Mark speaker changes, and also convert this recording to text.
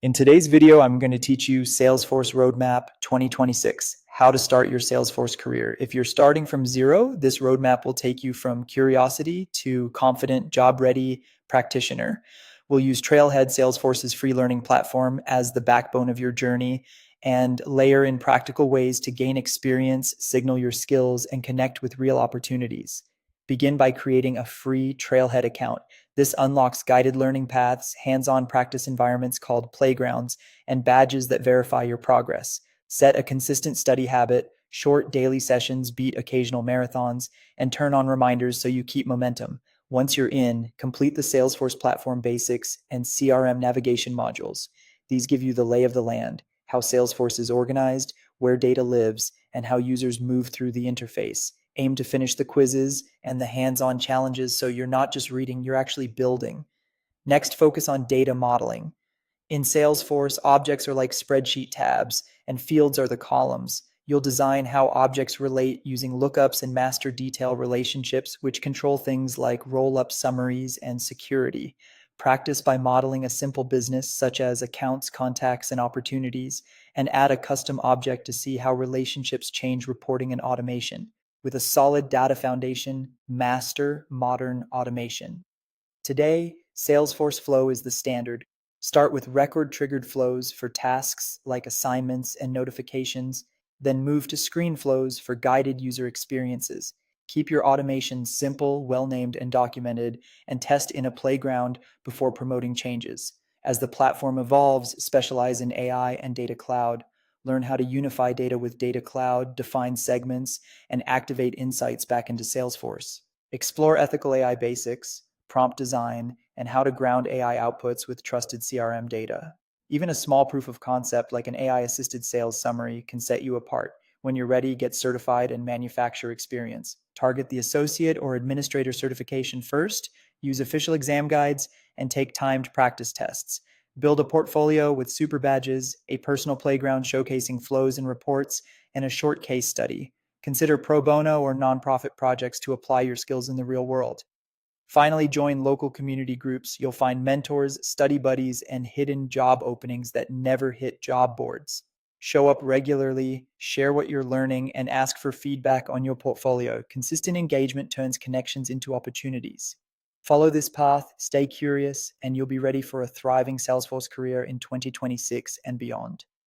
Speaker 1: In today's video, I'm going to teach you Salesforce Roadmap 2026, how to start your Salesforce career. If you're starting from zero, this roadmap will take you from curiosity to confident, job-ready practitioner. We'll use Trailhead, Salesforce's free learning platform, as the backbone of your journey and layer in practical ways to gain experience, signal your skills, and connect with real opportunities. Begin by creating a free Trailhead account. This unlocks guided learning paths, hands-on practice environments called playgrounds, and badges that verify your progress. Set a consistent study habit, short daily sessions beat occasional marathons, and turn on reminders so you keep momentum. Once you're in, complete the Salesforce platform basics and CRM navigation modules. These give you the lay of the land, how Salesforce is organized, where data lives, and how users move through the interface. Aim to finish the quizzes and the hands-on challenges so you're not just reading, you're actually building. Next, focus on data modeling. In Salesforce, objects are like spreadsheet tabs, and fields are the columns. You'll design how objects relate using lookups and master detail relationships, which control things like roll-up summaries and security. Practice by modeling a simple business, such as accounts, contacts, and opportunities, and add a custom object to see how relationships change reporting and automation. With a solid data foundation, master modern automation. Today, Salesforce Flow is the standard. Start with record-triggered flows for tasks like assignments and notifications, then move to screen flows for guided user experiences. Keep your automation simple, well-named, and documented, and test in a playground before promoting changes. As the platform evolves, specialize in AI and data cloud. Learn how to unify data with data cloud, define segments, and activate insights back into Salesforce. Explore ethical AI basics, prompt design, and how to ground AI outputs with trusted CRM data. Even a small proof of concept like an AI-assisted sales summary can set you apart. When you're ready, get certified and manufacture experience. Target the associate or administrator certification first, use official exam guides, and take timed practice tests. Build a portfolio with super badges, a personal playground showcasing flows and reports, and a short case study. Consider pro bono or nonprofit projects to apply your skills in the real world. Finally, join local community groups. You'll find mentors, study buddies, and hidden job openings that never hit job boards. Show up regularly, share what you're learning, and ask for feedback on your portfolio. Consistent engagement turns connections into opportunities. Follow this path, stay curious, and you'll be ready for a thriving Salesforce career in 2026 and beyond.